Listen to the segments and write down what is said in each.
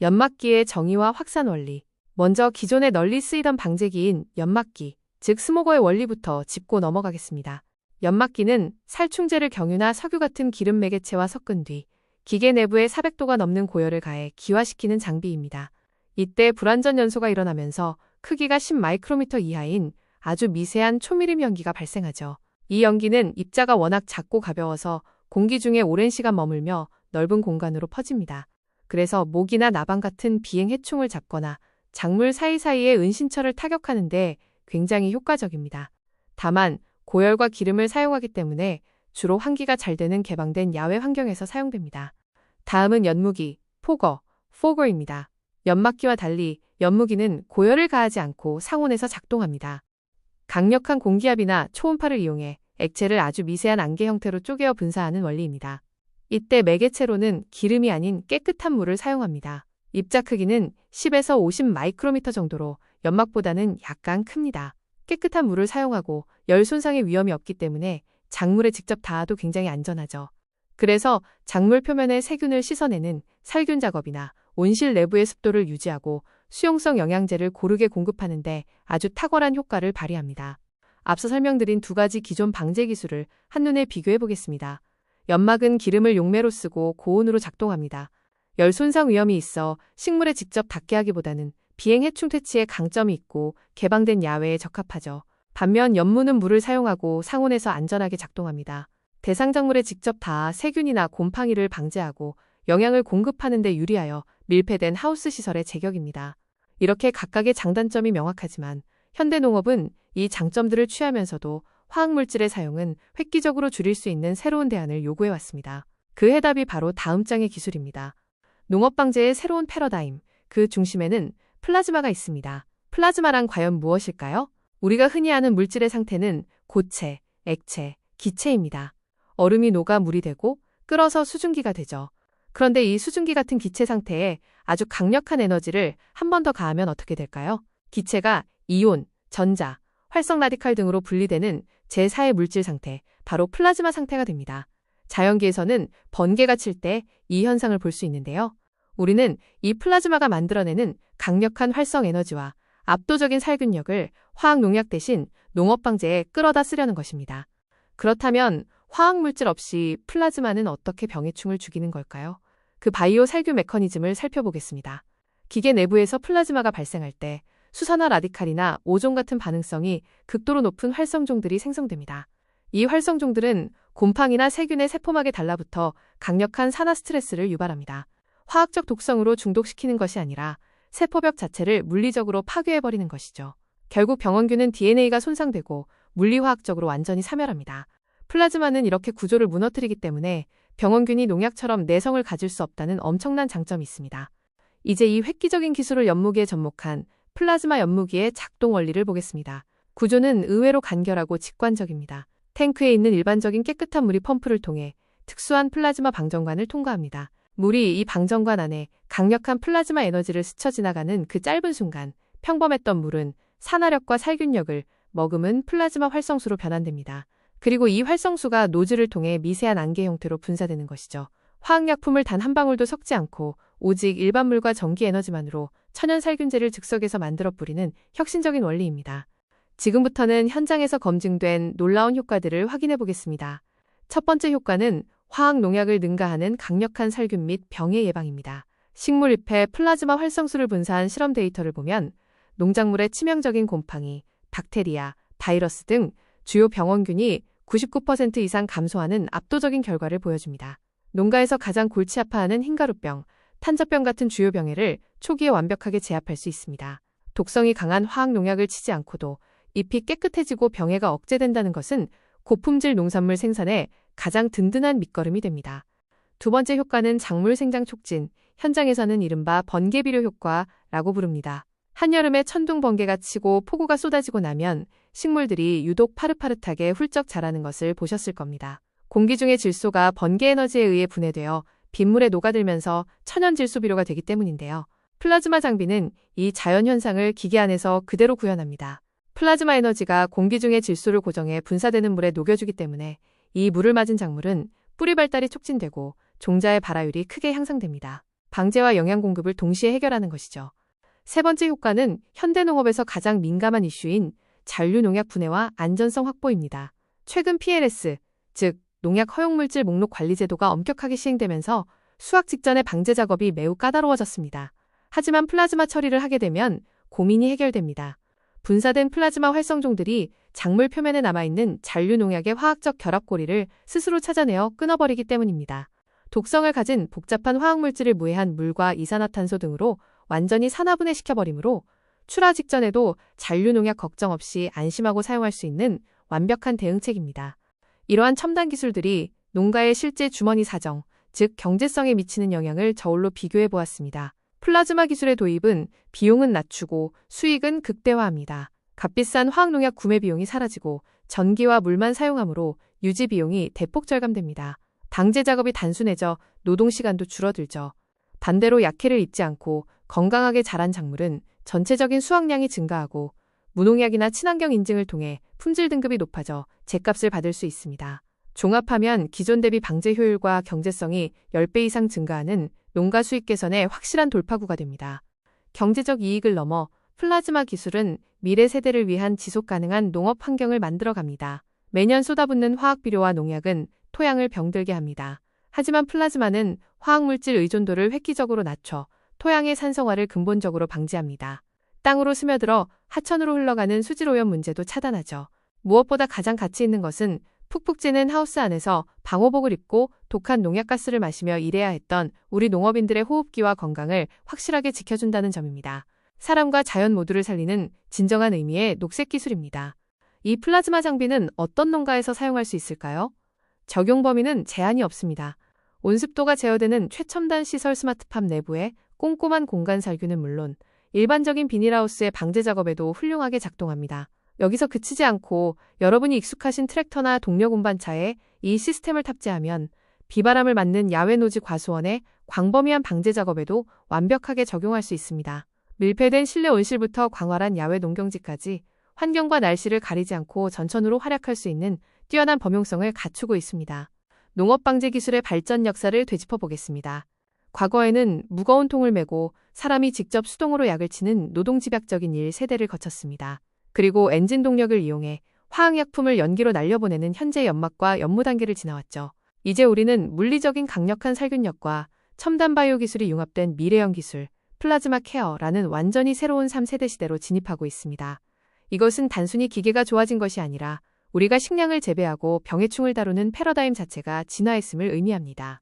연막기의 정의와 확산 원리. 먼저 기존에 널리 쓰이던 방제기인 연막기, 즉 스모거의 원리부터 짚고 넘어가겠습니다. 연막기는 살충제를 경유나 석유 같은 기름 매개체와 섞은 뒤 기계 내부에 400도가 넘는 고열을 가해 기화시키는 장비입니다. 이때 불완전 연소가 일어나면서 크기가 10마이크로미터 이하인 아주 미세한 초미림 연기가 발생하죠. 이 연기는 입자가 워낙 작고 가벼워서 공기 중에 오랜 시간 머물며 넓은 공간으로 퍼집니다. 그래서 모기나 나방 같은 비행 해충을 잡거나 작물 사이사이의 은신처를 타격하는 데 굉장히 효과적입니다. 다만 고열과 기름을 사용하기 때문에 주로 환기가 잘 되는 개방된 야외 환경에서 사용됩니다. 다음은 연무기, 포거입니다. 연막기와 달리 연무기는 고열을 가하지 않고 상온에서 작동합니다. 강력한 공기압이나 초음파를 이용해 액체를 아주 미세한 안개 형태로 쪼개어 분사하는 원리입니다. 이때 매개체로는 기름이 아닌 깨끗한 물을 사용합니다. 입자 크기는 10에서 50 마이크로미터 정도로 연막보다는 약간 큽니다. 깨끗한 물을 사용하고 열 손상의 위험이 없기 때문에 작물에 직접 닿아도 굉장히 안전하죠. 그래서 작물 표면의 세균을 씻어내는 살균 작업이나 온실 내부의 습도를 유지하고 수용성 영양제를 고르게 공급하는데 아주 탁월한 효과를 발휘합니다. 앞서 설명드린 두 가지 기존 방제 기술을 한눈에 비교해 보겠습니다. 연막은 기름을 용매로 쓰고 고온으로 작동합니다. 열 손상 위험이 있어 식물에 직접 닿게 하기보다는 비행 해충 퇴치에 강점이 있고 개방된 야외에 적합하죠. 반면 연무는 물을 사용하고 상온에서 안전하게 작동합니다. 대상작물에 직접 닿아 세균이나 곰팡이를 방제하고 영양을 공급하는 데 유리하여 밀폐된 하우스 시설의 제격입니다. 이렇게 각각의 장단점이 명확하지만 현대농업은 이 장점들을 취하면서도 화학물질의 사용은 획기적으로 줄일 수 있는 새로운 대안을 요구해왔습니다. 그 해답이 바로 다음 장의 기술입니다. 농업방제의 새로운 패러다임, 그 중심에는 플라즈마가 있습니다. 플라즈마란 과연 무엇일까요? 우리가 흔히 아는 물질의 상태는 고체, 액체, 기체입니다. 얼음이 녹아 물이 되고 끓어서 수증기가 되죠. 그런데 이 수증기 같은 기체 상태에 아주 강력한 에너지를 한 번 더 가하면 어떻게 될까요? 기체가 이온, 전자, 활성 라디칼 등으로 분리되는 제4의 물질 상태, 바로 플라즈마 상태가 됩니다. 자연계에서는 번개가 칠 때 이 현상을 볼 수 있는데요. 우리는 이 플라즈마가 만들어내는 강력한 활성 에너지와 압도적인 살균력을 화학농약 대신 농업방제에 끌어다 쓰려는 것입니다. 그렇다면 화학물질 없이 플라즈마는 어떻게 병해충을 죽이는 걸까요? 그 바이오 살균 메커니즘을 살펴보겠습니다. 기계 내부에서 플라즈마가 발생할 때 수산화 라디칼이나 오존 같은 반응성이 극도로 높은 활성종들이 생성됩니다. 이 활성종들은 곰팡이나 세균의 세포막에 달라붙어 강력한 산화 스트레스를 유발합니다. 화학적 독성으로 중독시키는 것이 아니라 세포벽 자체를 물리적으로 파괴해버리는 것이죠. 결국 병원균은 DNA가 손상되고 물리화학적으로 완전히 사멸합니다. 플라즈마는 이렇게 구조를 무너뜨리기 때문에 병원균이 농약처럼 내성을 가질 수 없다는 엄청난 장점이 있습니다. 이제 이 획기적인 기술을 연무기에 접목한 플라즈마 연무기의 작동 원리를 보겠습니다. 구조는 의외로 간결하고 직관적입니다. 탱크에 있는 일반적인 깨끗한 물이 펌프를 통해 특수한 플라즈마 방전관을 통과합니다. 물이 이 방전관 안에 강력한 플라즈마 에너지를 스쳐 지나가는 그 짧은 순간 평범했던 물은 산화력과 살균력을 머금은 플라즈마 활성수로 변환됩니다. 그리고 이 활성수가 노즐을 통해 미세한 안개 형태로 분사되는 것이죠. 화학약품을 단 한 방울도 섞지 않고 오직 일반 물과 전기 에너지만으로 천연 살균제를 즉석에서 만들어 뿌리는 혁신적인 원리입니다. 지금부터는 현장에서 검증된 놀라운 효과들을 확인해 보겠습니다. 첫 번째 효과는 화학 농약을 능가하는 강력한 살균 및 병의 예방입니다. 식물 잎에 플라즈마 활성수를 분사한 실험 데이터를 보면 농작물의 치명적인 곰팡이, 박테리아, 바이러스 등 주요 병원균이 99% 이상 감소하는 압도적인 결과를 보여줍니다. 농가에서 가장 골치 아파하는 흰가루병, 탄저병 같은 주요 병해를 초기에 완벽하게 제압할 수 있습니다. 독성이 강한 화학 농약을 치지 않고도 잎이 깨끗해지고 병해가 억제된다는 것은 고품질 농산물 생산에 가장 든든한 밑거름이 됩니다. 두 번째 효과는 작물 생장 촉진, 현장에서는 이른바 번개 비료 효과라고 부릅니다. 한여름에 천둥 번개가 치고 폭우가 쏟아지고 나면 식물들이 유독 파릇파릇하게 훌쩍 자라는 것을 보셨을 겁니다. 공기 중의 질소가 번개 에너지에 의해 분해되어 빗물에 녹아들면서 천연 질소 비료가 되기 때문인데요. 플라즈마 장비는 이 자연현상을 기계 안에서 그대로 구현합니다. 플라즈마 에너지가 공기 중의 질소를 고정해 분사되는 물에 녹여주기 때문에 이 물을 맞은 작물은 뿌리 발달이 촉진되고 종자의 발화율이 크게 향상됩니다. 방제와 영양 공급을 동시에 해결하는 것이죠. 세 번째 효과는 현대농업에서 가장 민감한 이슈인 잔류농약 분해와 안전성 확보입니다. 최근 PLS, 즉 농약 허용물질 목록 관리 제도가 엄격하게 시행되면서 수확 직전의 방제 작업이 매우 까다로워졌습니다. 하지만 플라즈마 처리를 하게 되면 고민이 해결됩니다. 분사된 플라즈마 활성종들이 작물 표면에 남아있는 잔류농약의 화학적 결합고리를 스스로 찾아내어 끊어버리기 때문입니다. 독성을 가진 복잡한 화학물질을 무해한 물과 이산화탄소 등으로 완전히 산화분해시켜버리므로 출하 직전에도 잔류농약 걱정 없이 안심하고 사용할 수 있는 완벽한 대응책입니다. 이러한 첨단 기술들이 농가의 실제 주머니 사정, 즉 경제성에 미치는 영향을 저울로 비교해 보았습니다. 플라즈마 기술의 도입은 비용은 낮추고 수익은 극대화합니다. 값비싼 화학농약 구매 비용이 사라지고 전기와 물만 사용하므로 유지 비용이 대폭 절감됩니다. 방제 작업이 단순해져 노동시간도 줄어들죠. 반대로 약해를 입지 않고 건강하게 자란 작물은 전체적인 수확량이 증가하고 무농약이나 친환경 인증을 통해 품질 등급이 높아져 제값을 받을 수 있습니다. 종합하면 기존 대비 방제 효율과 경제성이 10배 이상 증가하는 농가 수익 개선의 확실한 돌파구가 됩니다. 경제적 이익을 넘어 플라즈마 기술은 미래 세대를 위한 지속 가능한 농업 환경을 만들어갑니다. 매년 쏟아붓는 화학비료와 농약은 토양을 병들게 합니다. 하지만 플라즈마는 화학물질 의존도를 획기적으로 낮춰 토양의 산성화를 근본적으로 방지합니다. 땅으로 스며들어 하천으로 흘러가는 수질오염 문제도 차단하죠. 무엇보다 가장 가치 있는 것은 푹푹 찌는 하우스 안에서 방호복을 입고 독한 농약가스를 마시며 일해야 했던 우리 농업인들의 호흡기와 건강을 확실하게 지켜준다는 점입니다. 사람과 자연 모두를 살리는 진정한 의미의 녹색 기술입니다. 이 플라즈마 장비는 어떤 농가에서 사용할 수 있을까요? 적용 범위는 제한이 없습니다. 온습도가 제어되는 최첨단 시설 스마트팜 내부에 꼼꼼한 공간 살균은 물론 일반적인 비닐하우스의 방제 작업에도 훌륭하게 작동합니다. 여기서 그치지 않고 여러분이 익숙하신 트랙터나 동력 운반차에 이 시스템을 탑재하면 비바람을 맞는 야외 노지 과수원의 광범위한 방제 작업에도 완벽하게 적용할 수 있습니다. 밀폐된 실내 온실부터 광활한 야외 농경지까지 환경과 날씨를 가리지 않고 전천후로 활약할 수 있는 뛰어난 범용성을 갖추고 있습니다. 농업 방제 기술의 발전 역사를 되짚어 보겠습니다. 과거에는 무거운 통을 메고 사람이 직접 수동으로 약을 치는 노동집약적인 일 세대를 거쳤습니다. 그리고 엔진 동력을 이용해 화학약품을 연기로 날려보내는 현재 연막과 연무 단계를 지나왔죠. 이제 우리는 물리적인 강력한 살균력과 첨단 바이오 기술이 융합된 미래형 기술, 플라즈마 케어라는 완전히 새로운 3세대 시대로 진입하고 있습니다. 이것은 단순히 기계가 좋아진 것이 아니라 우리가 식량을 재배하고 병해충을 다루는 패러다임 자체가 진화했음을 의미합니다.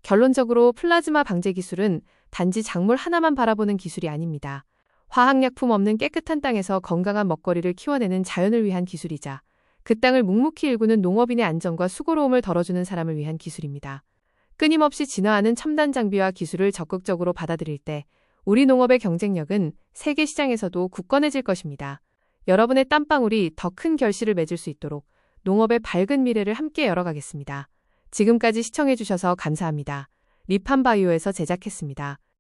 결론적으로 플라즈마 방제 기술은 단지 작물 하나만 바라보는 기술이 아닙니다. 화학약품 없는 깨끗한 땅에서 건강한 먹거리를 키워내는 자연을 위한 기술이자 그 땅을 묵묵히 일구는 농업인의 안전과 수고로움을 덜어주는 사람을 위한 기술입니다. 끊임없이 진화하는 첨단 장비와 기술을 적극적으로 받아들일 때 우리 농업의 경쟁력은 세계 시장에서도 굳건해질 것입니다. 여러분의 땀방울이 더 큰 결실을 맺을 수 있도록 농업의 밝은 미래를 함께 열어가겠습니다. 지금까지 시청해주셔서 감사합니다. 리팜바이오에서 제작했습니다.